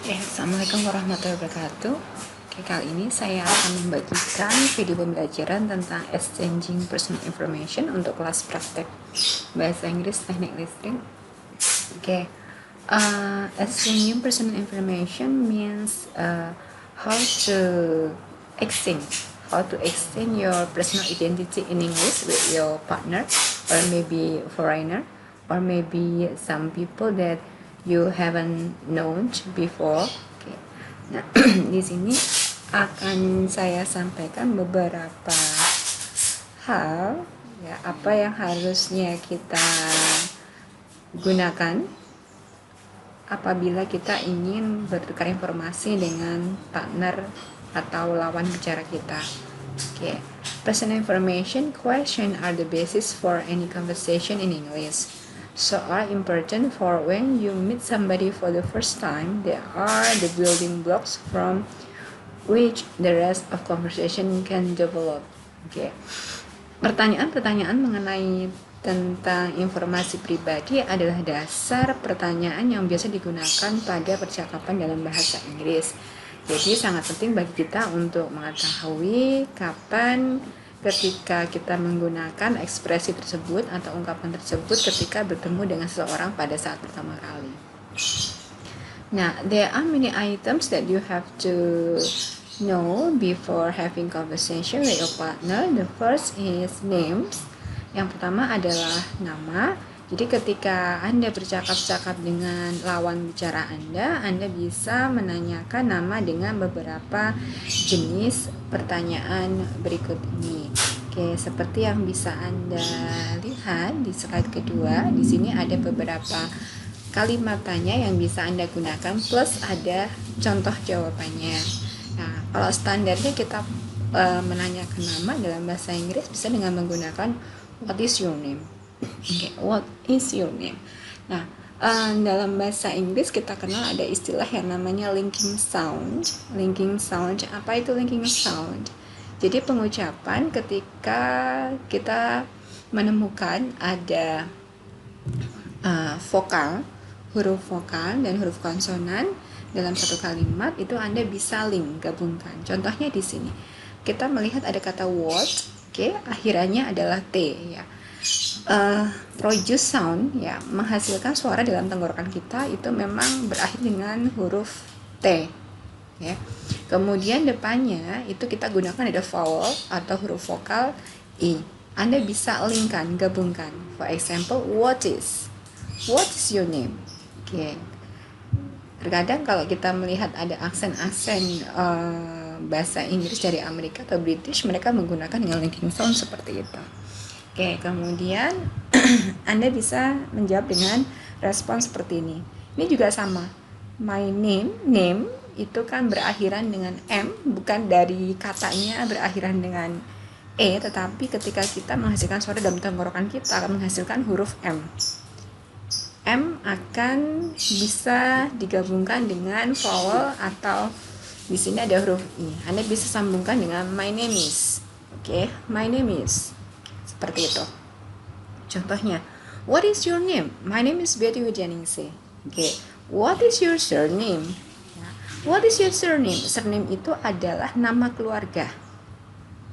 Assalamualaikum warahmatullahi wabarakatuh. Oke, kali ini saya akan membagikan video pembelajaran tentang exchanging personal information untuk kelas praktek bahasa Inggris teknik listrik. Oke, exchanging personal information means exchange how to exchange your personal identity in English with your partner or maybe foreigner or maybe some people that you haven't known before. Okay. Nah, di sini akan saya sampaikan beberapa hal ya, apa yang harusnya kita gunakan apabila kita ingin bertukar informasi dengan partner atau lawan bicara kita. Okay. Personal information question are the basis for any conversation in English. So are important for when you meet somebody for the first time. They are the building blocks from which the rest of conversation can develop. Okay. Pertanyaan-pertanyaan mengenai tentang informasi pribadi adalah dasar pertanyaan yang biasa digunakan pada percakapan dalam bahasa Inggris. Jadi sangat penting bagi kita untuk mengetahui kapan ketika kita menggunakan ekspresi tersebut atau ungkapan tersebut ketika bertemu dengan seseorang pada saat pertama kali. Now, there are many items that you have to know before having conversation with your partner. The first is names. Yang pertama adalah nama. Jadi ketika Anda bercakap-cakap dengan lawan bicara Anda bisa menanyakan nama dengan beberapa jenis pertanyaan berikut ini. Oke, seperti yang bisa Anda lihat di slide kedua, di sini ada beberapa kalimat tanya yang bisa Anda gunakan plus ada contoh jawabannya. Nah, kalau standarnya kita menanyakan nama dalam bahasa Inggris bisa dengan menggunakan what is your name? Okay, what is your name? Nah, dalam bahasa Inggris kita kenal ada istilah yang namanya linking sound. Linking sound, apa itu linking sound? Jadi pengucapan ketika kita menemukan ada vokal, huruf vokal dan huruf konsonan dalam satu kalimat, itu Anda bisa link, gabungkan. Contohnya di sini kita melihat ada kata word, okay, akhirannya adalah T ya. Produce sound ya, menghasilkan suara dalam tenggorokan kita itu memang berakhir dengan huruf T ya. Kemudian depannya itu kita gunakan ada vowel atau huruf vokal I. Anda bisa linkkan, gabungkan. For example, what is your name? Oke. Terkadang kalau kita melihat ada aksen-aksen bahasa Inggris dari Amerika atau British, mereka menggunakan yang linking sound seperti itu. Oke, kemudian Anda bisa menjawab dengan respon seperti ini. Ini juga sama. My name itu kan berakhiran dengan M, bukan dari katanya berakhiran dengan E, tetapi ketika kita menghasilkan suara dalam tenggorokan kita akan menghasilkan huruf M. M akan bisa digabungkan dengan vowel atau di sini ada huruf I. Anda bisa sambungkan dengan my name is. Oke, my name is. Seperti itu. Contohnya, what is your name? My name is Betty Wijaningsih. Okay. What is your surname? What is your surname? Surname itu adalah nama keluarga.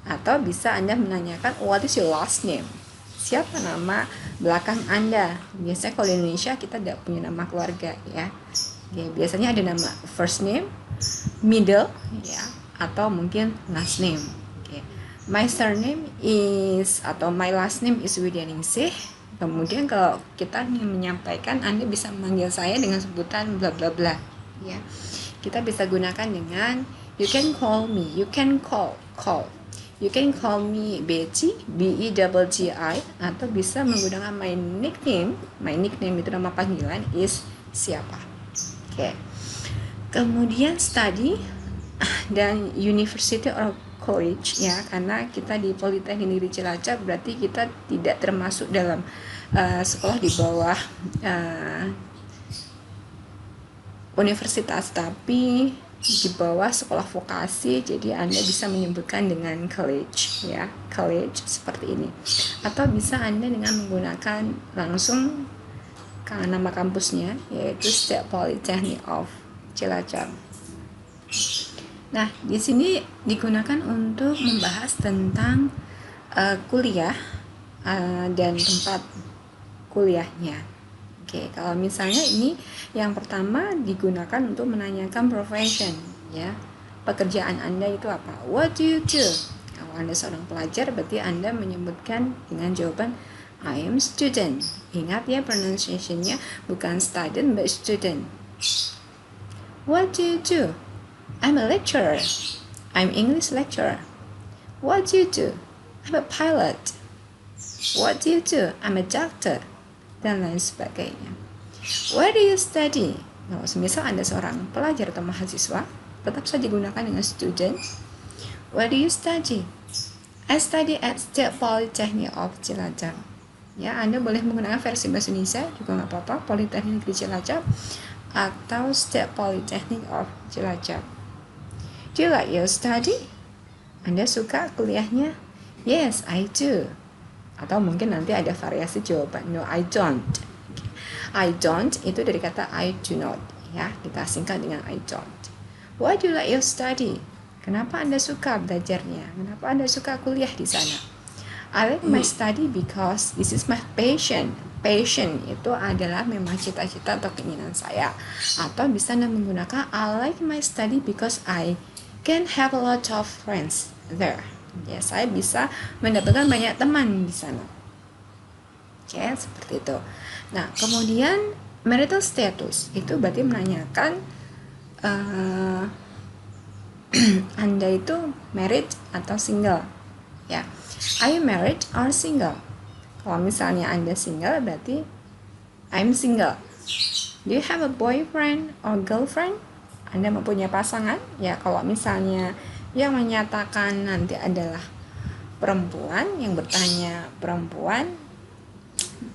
Atau bisa Anda menanyakan, what is your last name? Siapa nama belakang Anda? Biasanya kalau di Indonesia kita tidak punya nama keluarga ya. Okay. Biasanya ada nama first name, middle ya, atau mungkin last name. My surname is atau my last name is Widianingsih. Kemudian kalau kita ingin menyampaikan, Anda bisa memanggil saya dengan sebutan bla bla bla ya. Kita bisa gunakan dengan you can call me, you can call. You can call me Betty, B-E-T-T-I, atau bisa menggunakan my nickname. My nickname itu nama panggilan is siapa. Oke. Kemudian study dan university or college ya, karena kita di Politeknik Negeri Cilacap berarti kita tidak termasuk dalam sekolah di bawah universitas, tapi di bawah sekolah vokasi. Jadi Anda bisa menyebutkan dengan college ya, college seperti ini, atau bisa Anda dengan menggunakan langsung nama kampusnya yaitu State Polytechnic of Cilacap. Nah, di sini digunakan untuk membahas tentang kuliah dan tempat kuliahnya. Oke, kalau misalnya ini yang pertama digunakan untuk menanyakan profession, ya. Pekerjaan Anda itu apa? What do you do? Kalau Anda seorang pelajar, berarti Anda menyebutkan dengan jawaban I am student. Ingat ya, pronunciation-nya bukan student but student. What do you do? I'm a lecturer. I'm English lecturer. What do you do? I'm a pilot. What do you do? I'm a doctor. Dan lain sebagainya. Where do you study? Kalau semisal Anda seorang pelajar atau mahasiswa, tetap saja gunakan dengan student. Where do you study? I study at State Polytechnic of Cilacap. Ya, Anda boleh menggunakan versi bahasa Indonesia juga nggak apa-apa, Politeknik di Cilacap atau State Polytechnic of Cilacap. Do you like your study? Anda suka kuliahnya? Yes, I do. Atau mungkin nanti ada variasi jawaban. No, I don't. I don't itu dari kata I do not. Ya, kita singkat dengan I don't. Why do you like your study? Kenapa Anda suka belajarnya? Kenapa Anda suka kuliah di sana? I like my study because this is my passion. Passion itu adalah memang cita-cita atau keinginan saya. Atau bisa Anda menggunakan I like my study because I can have a lot of friends there. Ya, saya bisa mendapatkan banyak teman di sana. Oke, seperti itu. Nah, kemudian marital status itu berarti menanyakan Anda itu married atau single. Ya, are you married or single? Kalau misalnya Anda single berarti I'm single. Do you have a boyfriend or girlfriend? Anda mempunyai pasangan? Ya, kalau misalnya yang menyatakan nanti adalah perempuan, yang bertanya perempuan,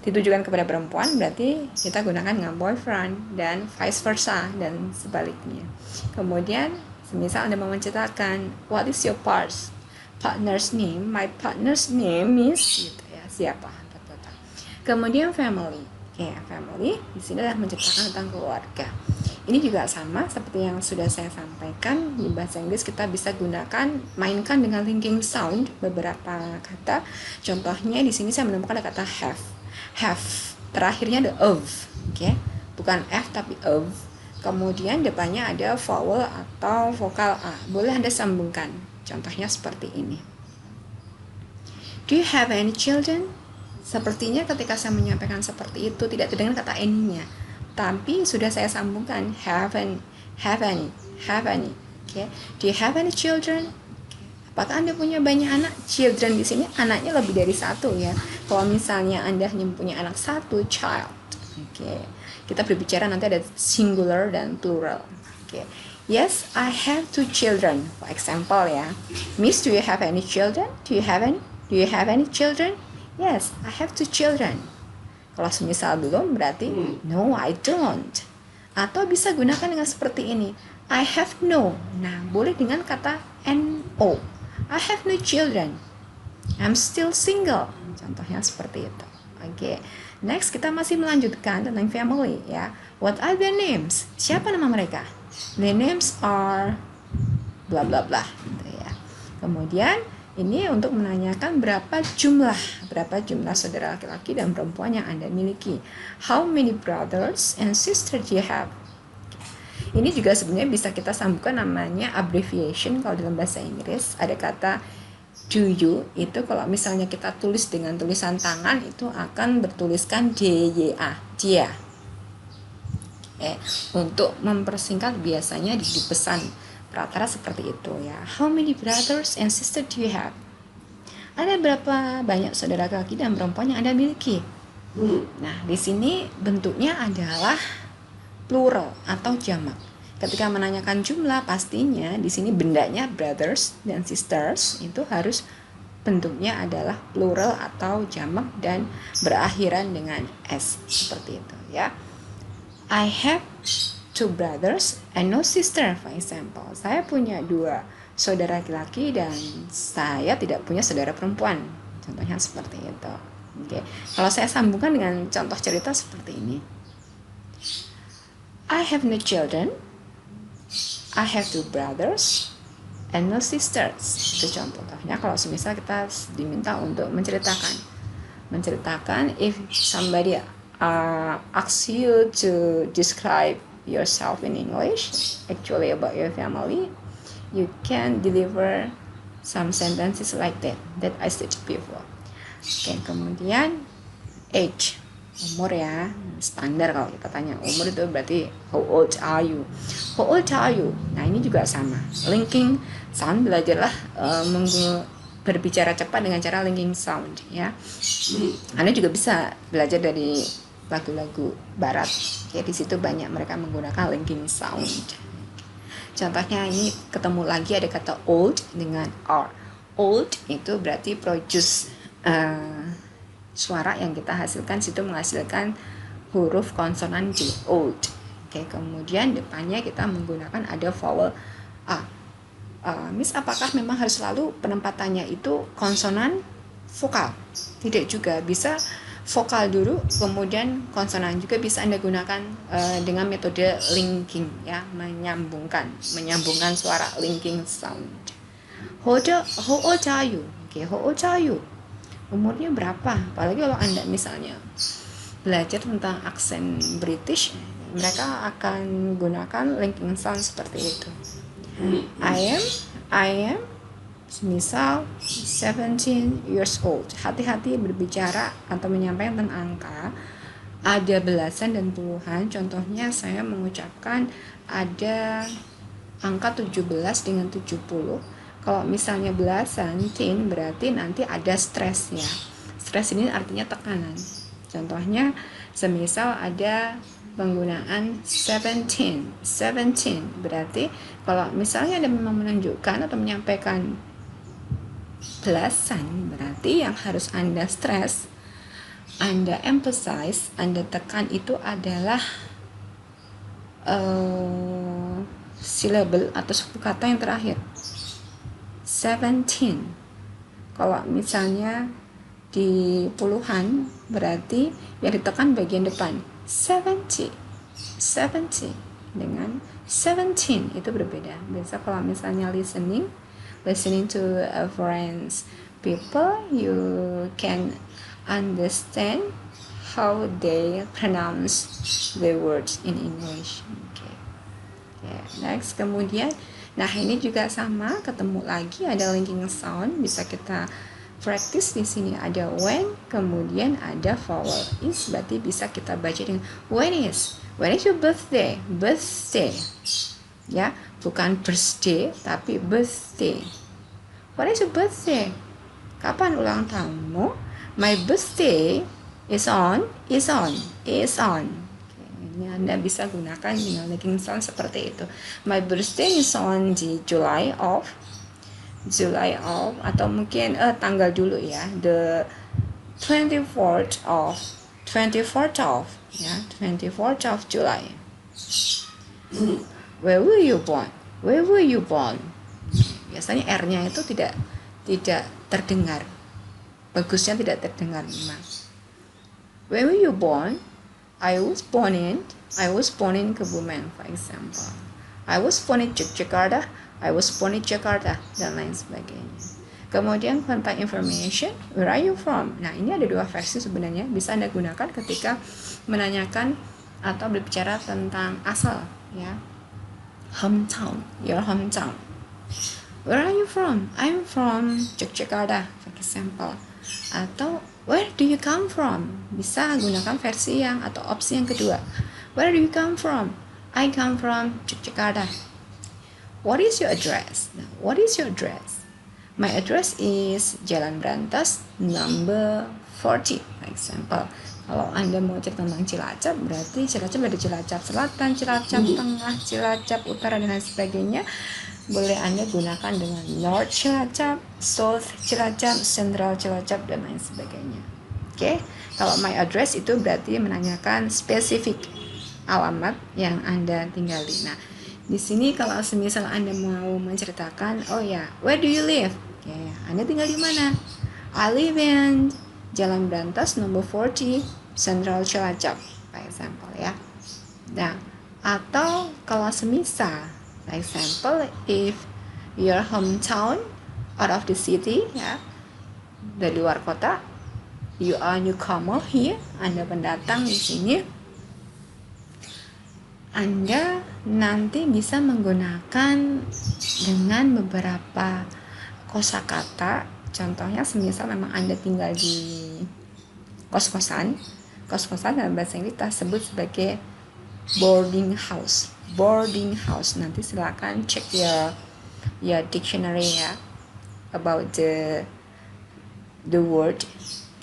ditujukan kepada perempuan, berarti kita gunakan dengan boyfriend dan vice versa dan sebaliknya. Kemudian, semisal Anda mau menceritakan what is your partner's name? My partner's name is gitu ya, siapa? Kemudian family. Ya, family di sini adalah menceritakan tentang keluarga. Ini juga sama seperti yang sudah saya sampaikan di bahasa Inggris, kita bisa gunakan mainkan dengan linking sound beberapa kata. Contohnya di sini saya menemukan ada kata have. Have terakhirnya ada of, oke? Bukan f tapi of. Kemudian depannya ada vowel atau vokal a. Boleh Anda sambungkan. Contohnya seperti ini. Do you have any children? Sepertinya ketika saya menyampaikan seperti itu tidak terdengar kata any-nya. Tapi sudah saya sambungkan have any. Okay. Do you have any children? Apakah Anda punya banyak anak? Children di sini anaknya lebih dari satu ya. Kalau misalnya Anda hanya punya anak satu, child. Okay. Kita berbicara nanti ada singular dan plural. Okay. Yes, I have 2 children. For example ya. Miss, do you have any children? Do you have any children? Yes, I have 2 children. Kalau semisal belum berarti no, I don't. Atau bisa gunakan dengan seperti ini. I have no. Nah, boleh dengan kata no. I have no children. I'm still single. Contohnya seperti itu. Oke. Next kita masih melanjutkan tentang family ya. What are their names? Siapa nama mereka? Their names are bla bla bla gitu ya. Kemudian ini untuk menanyakan berapa jumlah saudara laki-laki dan perempuan yang Anda miliki. How many brothers and sisters do you have? Ini juga sebenarnya bisa kita sambungkan namanya abbreviation kalau dalam bahasa Inggris. Ada kata do you, itu kalau misalnya kita tulis dengan tulisan tangan itu akan bertuliskan DYA, dia. Untuk mempersingkat biasanya dipesan rata-rata seperti itu ya. How many brothers and sisters do you have? Ada berapa banyak saudara laki dan perempuan yang Anda miliki? Nah, di sini bentuknya adalah plural atau jamak. Ketika menanyakan jumlah, pastinya di sini bendanya brothers dan sisters itu harus bentuknya adalah plural atau jamak dan berakhiran dengan s seperti itu ya. I have 2 brothers and no sister, for example. Saya punya 2 saudara laki-laki dan saya tidak punya saudara perempuan. Contohnya seperti itu. Oke. Kalau saya sambungkan dengan contoh cerita seperti ini. I have no children. I have two brothers and no sisters. Itu contohnya kalau semisal kita diminta untuk menceritakan if somebody asks you to describe yourself in English, actually about your family, you can deliver some sentences like that I said before. Oke, kemudian age, umur ya, standar kalau kita tanya umur itu berarti how old are you? How old are you? Nah ini juga sama, linking sound, belajarlah berbicara cepat dengan cara linking sound ya. Anda juga bisa belajar dari lagu-lagu barat. Oke, di situ banyak mereka menggunakan linking sound. Contohnya ini ketemu lagi ada kata old dengan R. Old itu berarti produce suara yang kita hasilkan, situ menghasilkan huruf konsonan J, old. Oke, kemudian depannya kita menggunakan ada vowel A. Miss, apakah memang harus selalu penempatannya itu konsonan vokal? Tidak juga, bisa vokal dulu, kemudian konsonan juga bisa Anda gunakan dengan metode linking ya, menyambungkan suara, linking sound. How old are you? Oke, how old are you? Umurnya berapa? Apalagi kalau Anda misalnya belajar tentang aksen British, mereka akan gunakan linking sound seperti itu. I am misal 17 years old. Hati-hati berbicara atau menyampaikan tentang angka, ada belasan dan puluhan. Contohnya saya mengucapkan ada angka 17 dengan 70. Kalau misalnya belasan, teen, berarti nanti ada stres ya. Stres ini artinya tekanan. Contohnya, semisal ada penggunaan 17 berarti kalau misalnya Anda memang menunjukkan atau menyampaikan belasan, berarti yang harus Anda stres, Anda emphasize, Anda tekan itu adalah syllable atau suku kata yang terakhir. 17. Kalau misalnya di puluhan, berarti yang ditekan bagian depan 70 dengan 17 itu berbeda. Biasa kalau misalnya listening to a friends people, you can understand how they pronounce the words in English. Next, kemudian nah ini juga sama, ketemu lagi ada linking sound, bisa kita practice. Di sini ada when, kemudian ada vowel is, berarti bisa kita baca dengan when is your birthday ya, bukan birthday tapi birthday. What is your birthday? Kapan ulang tahunmu? My birthday is on. Ini Anda bisa gunakan dengan linking sound seperti itu. My birthday is on di July of, atau mungkin tanggal dulu ya, the 24th of ya, 24th of July. Where were you born? Biasanya R-nya itu tidak terdengar. Bagusnya tidak terdengar memang. Where were you born? I was born in Kebumen, for example. I was born in Jakarta, dan lain sebagainya. Kemudian contact information, where are you from? Nah, ini ada dua versi sebenarnya, bisa Anda gunakan ketika menanyakan atau berbicara tentang asal ya. Hometown, your hometown. Where are you from? I'm from Jakarta, for example. Atau where do you come from? Bisa gunakan versi yang atau opsi yang kedua. Where do you come from? I come from Jakarta. What is your address? Nah, what is your address? My address is Jalan Brantas number 40, for example. Kalau Anda mau cerita tentang Cilacap, berarti Cilacap ada Cilacap Selatan, Cilacap Tengah, Cilacap Utara, dan lain sebagainya. Boleh Anda gunakan dengan North Cilacap, South Cilacap, Central Cilacap, dan lain sebagainya. Oke, kalau my address itu berarti menanyakan spesifik alamat yang Anda tinggali. Nah, di sini kalau semisal Anda mau menceritakan, oh ya, where do you live? Oke, Anda tinggal di mana? I live in Jalan Brantas nomor 40, Central Cilacap, for example ya. Nah, atau kalau semisal For example, if your hometown out of the city, ya, dari luar kota, you are newcomer here, Anda pendatang di sini, Anda nanti bisa menggunakan dengan beberapa kosakata. Contohnya semisal memang Anda tinggal di kos-kosan dalam bahasa Inggris kita sebut sebagai boarding house. Nanti silakan cek ya dictionary ya about the word.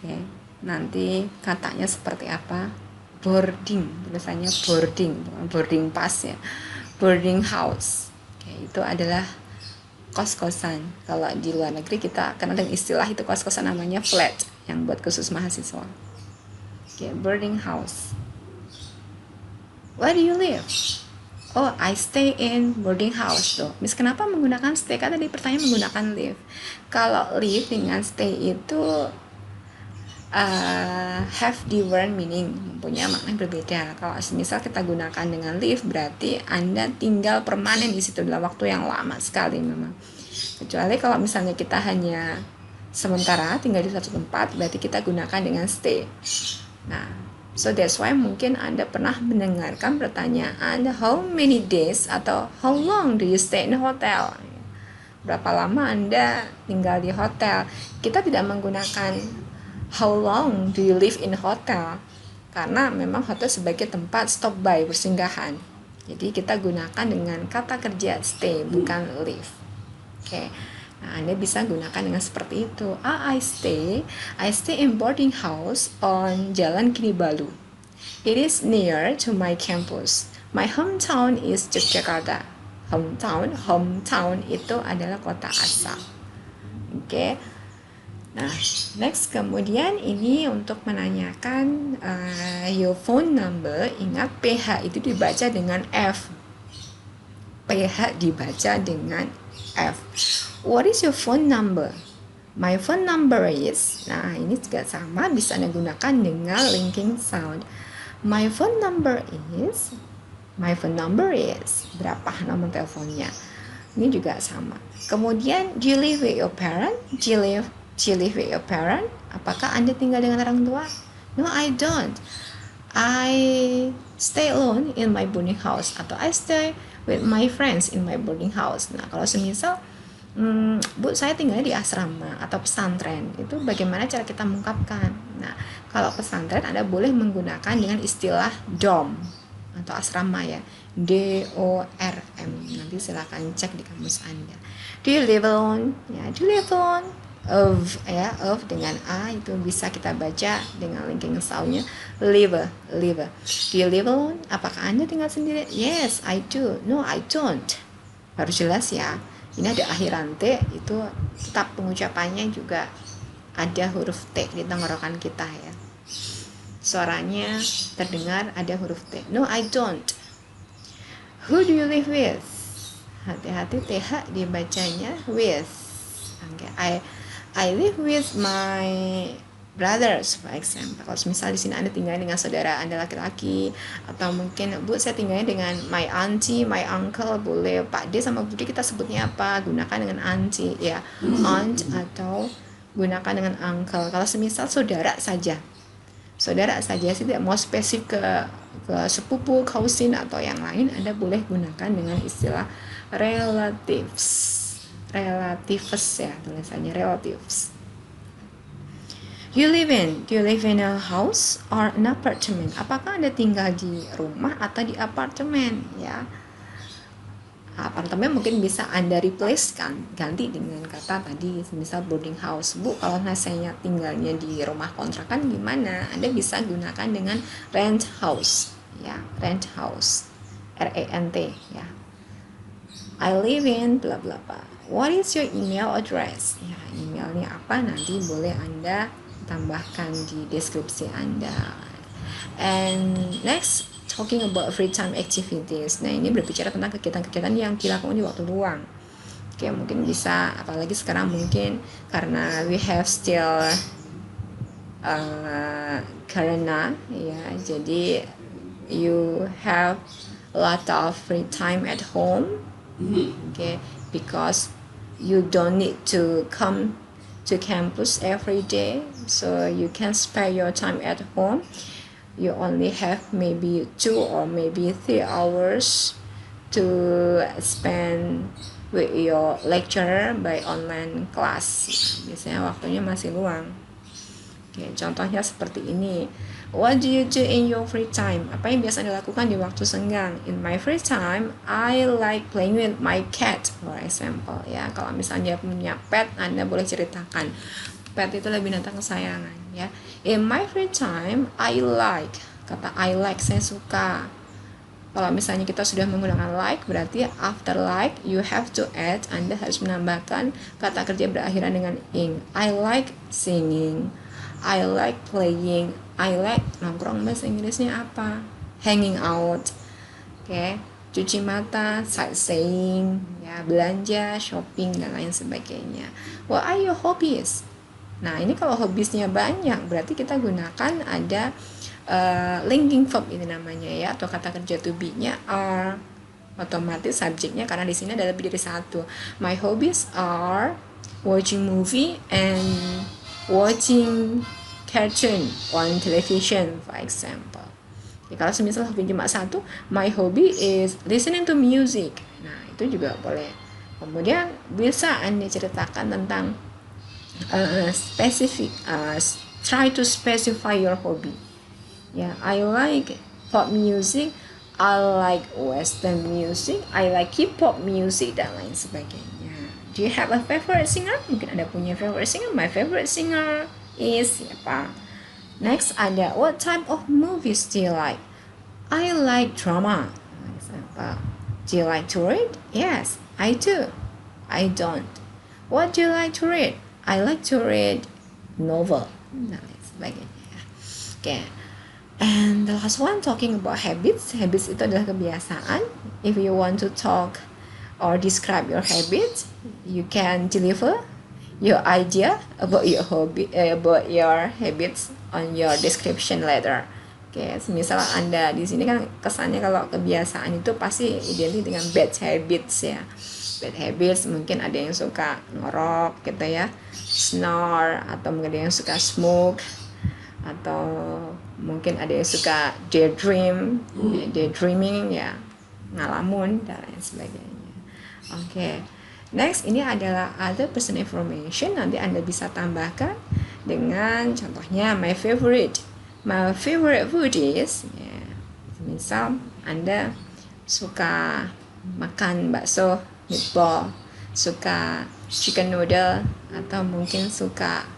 Okay. Nanti katanya seperti apa? Boarding, tulisannya boarding pass ya, boarding house. Okay, itu adalah kos-kosan. Kalau di luar negeri kita kenal dengan istilah itu kos-kosan namanya flat, yang buat khusus mahasiswa. Okay, boarding house. Where do you live? Oh, I stay in boarding house tuh. Miss, kenapa menggunakan stay? Kan tadi pertanyaan menggunakan live. Kalau live dengan stay itu have different meaning, mempunyai makna berbeda. Kalau misal kita gunakan dengan live, berarti Anda tinggal permanen di situ dalam waktu yang lama sekali memang. Kecuali kalau misalnya kita hanya sementara tinggal di satu tempat, berarti kita gunakan dengan stay. Nah, so that's why mungkin Anda pernah mendengarkan pertanyaan how many days atau how long do you stay in hotel? Berapa lama Anda tinggal di hotel? Kita tidak menggunakan how long do you live in hotel? Karena memang hotel sebagai tempat stop by, bersinggahan. Jadi kita gunakan dengan kata kerja stay, bukan live. Oke. Nah, Anda bisa gunakan dengan seperti itu. I stay in boarding house on Jalan Kinibalu. It is near to my campus. My hometown is Yogyakarta. Hometown itu adalah kota asal. Oke. Nah, next kemudian ini untuk menanyakan your phone number. Ingat PH itu dibaca dengan F. PH dibaca dengan F. What is your phone number? My phone number is. Nah, ini juga sama, bisa Anda gunakan dengan linking sound. My phone number is. Berapa nomor teleponnya? Ini juga sama. Kemudian, do you live with your parent? Do you live with your parent? Apakah Anda tinggal dengan orang tua? No, I don't. I stay alone in my boarding house. Atau I stay with my friends in my boarding house. Nah, kalau semisal Bu, saya tinggal di asrama atau pesantren, itu bagaimana cara kita mengungkapkan? Nah, kalau pesantren Anda boleh menggunakan dengan istilah dorm atau asrama ya, DORM. Nanti silakan cek di kamus Anda. Do you live alone? Ya, do you live alone? Of dengan A itu bisa kita baca dengan linking soundnya live. Do you live alone? Apakah Anda tinggal sendiri? Yes, I do. No, I don't. Harus jelas ya. Ini ada akhiran T, itu tetap pengucapannya juga ada huruf T di tenggorokan kita ya. Suaranya terdengar ada huruf T. No, I don't. Who do you live with? Hati-hati TH dibacanya with. Okay. I live with my brothers, for example. Kalau misal di sini Anda tinggal dengan saudara Anda laki-laki, atau mungkin Bu, saya tinggalnya dengan my auntie, my uncle, boleh Pak D sama Bu D kita sebutnya apa? Gunakan dengan auntie ya, aunt, atau gunakan dengan uncle. Kalau semisal saudara saja sih, tidak mau spesifik ke sepupu, cousin atau yang lain, Anda boleh gunakan dengan istilah relatives ya, tulisannya relatives. Do you live in a house or an apartment? Apakah Anda tinggal di rumah atau di apartemen ya? Apartemen mungkin bisa Anda replace ganti dengan kata tadi misal boarding house. Bu, kalau saya tinggalnya di rumah kontrakan gimana? Anda bisa gunakan dengan rent house ya, rent house, RENT ya. I live in bla bla bla. What is your email address? Ya, emailnya apa nanti boleh Anda tambahkan di deskripsi Anda. And next, talking about free time activities. Nah, ini berbicara tentang kegiatan-kegiatan yang dilakukan di waktu luang. Oke, mungkin bisa, apalagi sekarang mungkin karena we have still corona ya, jadi you have a lot of free time at home. Okay, because you don't need to come to campus every day, so you can spare your time at home. You only have maybe 2 or maybe 3 hours to spend with your lecturer by online class. Biasanya waktunya masih luang. Oke, contohnya seperti ini. What do you do in your free time? Apa yang biasa dilakukan di waktu senggang? In my free time, I like playing with my cat, for example. Ya, kalau misalnya punya pet, Anda boleh ceritakan. Pet itu adalah binatang kesayangan. Ya, in my free time, I like. Kata I like, saya suka. Kalau misalnya kita sudah menggunakan like, berarti after like you have to add, Anda harus menambahkan kata kerja berakhiran dengan ing. I like singing, I like playing, I like nongkrong, bahasa Inggrisnya apa? Hanging out. Oke, cuci mata, sightseeing, ya, belanja, shopping dan lain sebagainya. What are your hobbies? Nah, ini kalau hobbiesnya banyak, berarti kita gunakan ada linking verb ini namanya ya, atau kata kerja to be-nya are. Otomatis subjeknya karena di sini ada lebih dari satu. My hobbies are watching movie and watching cartoon on television, for example. Ya, kalau semisal hobi cuma satu, my hobby is listening to music. Nah, itu juga boleh. Kemudian bisa Anda ceritakan tentang specific, try to specify your hobby. Yeah, I like pop music, I like western music, I like K-pop music dan lain sebagainya. Do you have a favorite singer? Mungkin Anda punya favorite singer. My favorite singer is siapa? Next ada, what type of movies do you like? I like drama. Do you like to read? Yes, I do. I don't. What do you like to read? I like to read novel dan lain sebagainya. Okay. And the last one, talking about habits. Habits itu adalah kebiasaan. If you want to talk or describe your habits, you can deliver your idea about your hobby, about your habits on your description letter. Oke, misal Anda di sini kan kesannya kalau kebiasaan itu pasti identik dengan bad habits ya. Bad habits mungkin ada yang suka ngorok gitu ya, snore, atau mungkin ada yang suka smoke, atau mungkin ada yang suka daydreaming ya, ngalamun dan lain sebagainya. Oke. Next, ini adalah other person information. Nanti Anda bisa tambahkan dengan contohnya my favorite food is ya. Misal Anda suka makan bakso, meatball, suka chicken noodle, atau mungkin suka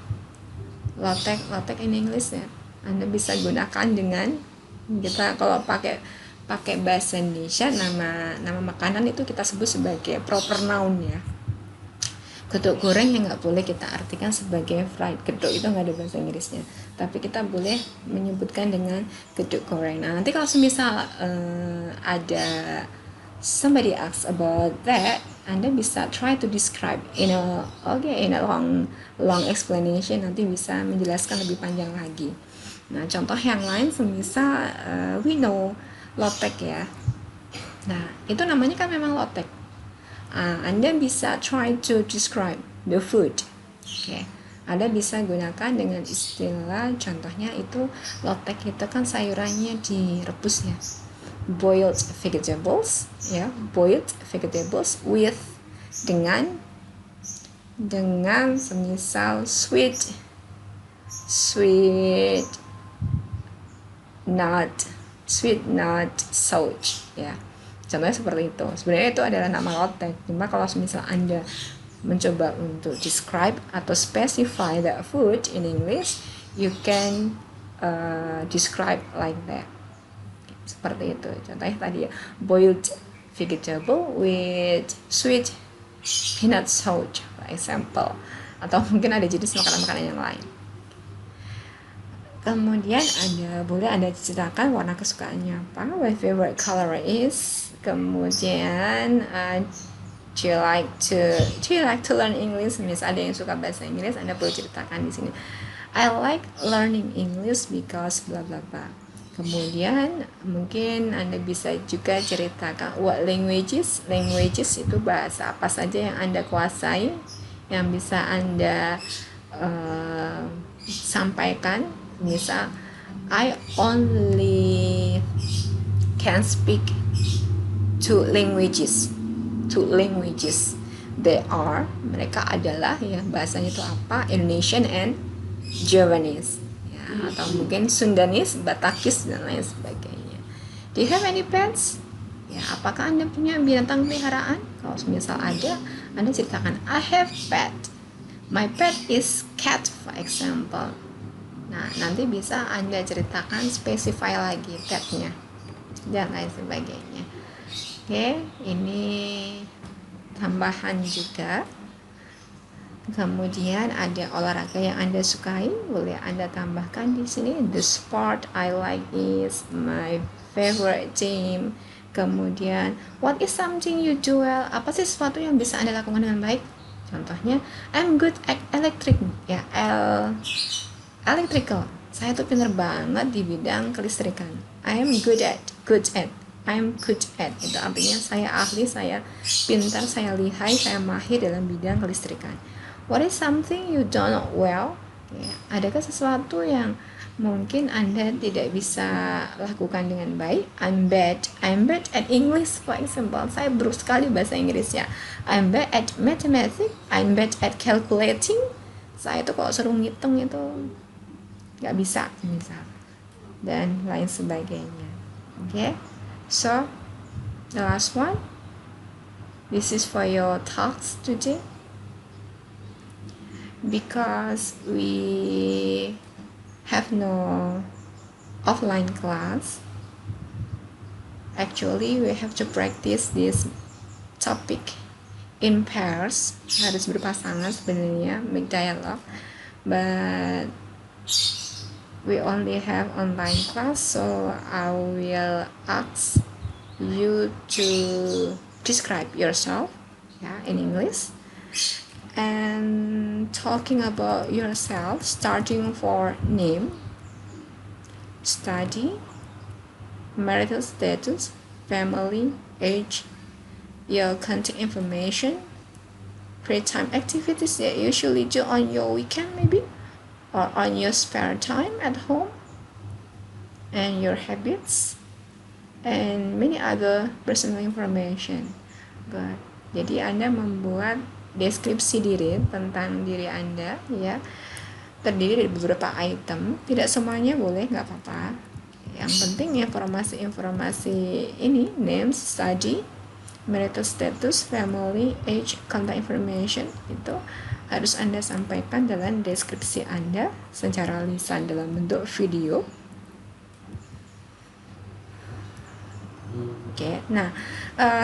lotek in English ya. Anda bisa gunakan dengan kita kalau pakai bahasa Indonesia, nama makanan itu kita sebut sebagai proper noun ya. Geduk goreng yang nggak boleh kita artikan sebagai fried. Geduk itu nggak ada bahasa Inggrisnya, tapi kita boleh menyebutkan dengan geduk goreng. Nah, nanti kalau semisal ada somebody asks about that, Anda bisa try to describe in a long explanation. Nanti bisa menjelaskan lebih panjang lagi. Nah, contoh yang lain semisal we know lotek ya. Nah, itu namanya kan memang lotek. Anda bisa try to describe the food. Okay. Anda bisa gunakan dengan istilah, contohnya itu lotek itu kan sayurannya direbus ya. Boiled vegetables ya, boiled vegetables with dengan semisal sweet nut sauce ya. Contohnya seperti itu. Sebenarnya itu adalah nama lotek. Cuma kalau misal Anda mencoba untuk describe atau specify that food in English, you can describe like that. Seperti itu. Contohnya tadi ya, boiled vegetable with sweet peanut sauce, for example. Atau mungkin ada jenis makanan-makanan yang lain. Kemudian boleh Anda ceritakan warna kesukaannya apa. My favorite color is. Kemudian do you like to learn English? Misal ada yang suka bahasa Inggris, Anda perlu ceritakan di sini. I like learning English because bla bla bla. Kemudian mungkin Anda bisa juga ceritakan what languages. Languages itu bahasa apa saja yang Anda kuasai, yang bisa Anda sampaikan. Misal, I only can speak two languages. They are, mereka adalah, ya bahasanya itu apa, Indonesian and Javanese, ya, atau mungkin Sundanese, Batakis, dan lain sebagainya. Do you have any pets? Ya, apakah Anda punya binatang peliharaan? Kalau misal ada, Anda ceritakan, I have pet. My pet is cat, for example. Nah, nanti bisa Anda ceritakan, specify lagi petnya, dan lain sebagainya. Oke, ini tambahan juga. Kemudian ada olahraga yang Anda sukai, boleh Anda tambahkan di sini. The sport I like is my favorite team. Kemudian, what is something you do well? Apa sih sesuatu yang bisa Anda lakukan dengan baik? Contohnya, I'm good at electrical. Saya tuh pintar banget di bidang kelistrikan. I'm good at. I'm good at. Itu artinya saya ahli, saya pintar, saya lihai, saya mahir dalam bidang kelistrikan. What is something you don't know well? Ya, adakah sesuatu yang mungkin Anda tidak bisa lakukan dengan baik? I'm bad at English, for example. Saya buruk sekali bahasa Inggris ya. I'm bad at mathematics. I'm bad at calculating. Saya tuh kalau suruh ngitung itu nggak bisa, misal, dan lain sebagainya. Okay, so the last one, this is for your talks today. Because we have no offline class, actually we have to practice this topic in pairs, harus berpasangan sebenarnya, make dialogue, but we only have online class, so I will ask you to describe yourself, in English, and talking about yourself, starting for name, study, marital status, family, age, your contact information, free time activities that you usually do on your weekend maybe, or on your spare time at home, and your habits, and many other personal information. But jadi Anda membuat deskripsi diri tentang diri Anda, ya, terdiri dari beberapa item. Tidak semuanya boleh, nggak apa-apa. Yang penting informasi-informasi ini, name, study, marital status, family, age, contact information, itu harus Anda sampaikan dalam deskripsi Anda secara lisan dalam bentuk video. Oke, nah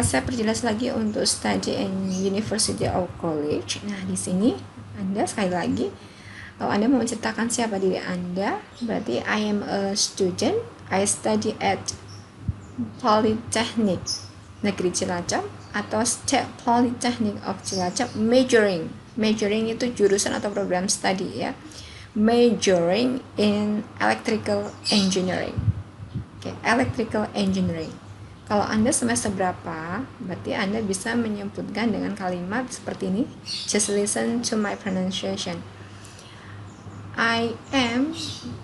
saya perjelas lagi untuk study in university or college. Nah, di sini Anda sekali lagi, kalau Anda mau menceritakan siapa diri Anda, berarti I am a student, I study at Polytechnic Negeri Cilacap atau State Polytechnic of Cilacap, majoring itu jurusan atau program studi, ya, majoring in electrical engineering. Oke, electrical engineering. Kalau Anda semester berapa, berarti Anda bisa menyebutkan dengan kalimat seperti ini. Just listen to my pronunciation. I am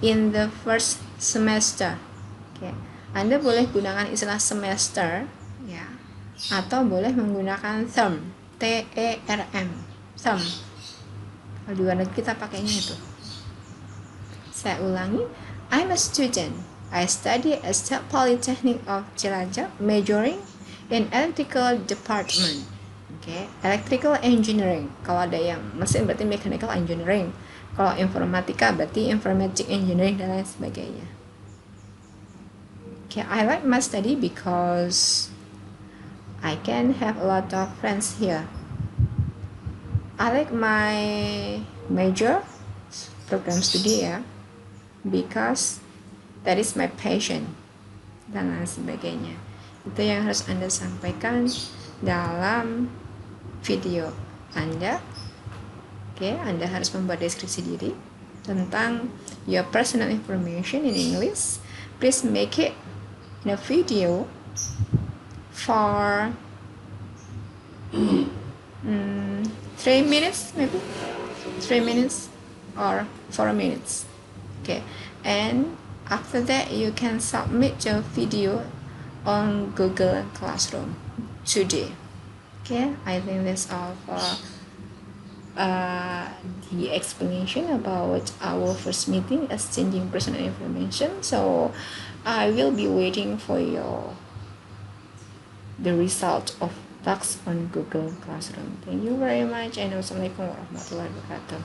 in the first semester. Oke, Anda boleh gunakan istilah semester, ya, atau boleh menggunakan term, term, term. Kalau di luar negeri kita pakainya itu. Saya ulangi, I'm a student. I study at State Polytechnic of Cilacap, majoring in electrical department. Okay, electrical engineering. Kalau ada yang mesin berarti mechanical engineering. Kalau informatika berarti informatic engineering dan lain sebagainya. Okay, I like my study because I can have a lot of friends here. I like my major, program studi, ya, because that is my passion, dan lain sebagainya. Itu yang harus Anda sampaikan dalam video Anda. Oke, Anda harus membuat deskripsi diri tentang your personal information in English, please make it in a video for 3 minutes, maybe 3 minutes or 4 minutes. Okay, and after that you can submit your video on Google Classroom today. Okay, I think that's all for the explanation about our first meeting, exchanging personal information. So I will be waiting for the result of task on Google Classroom. Thank you very much, and wassalamualaikum warahmatullahi wabarakatuh.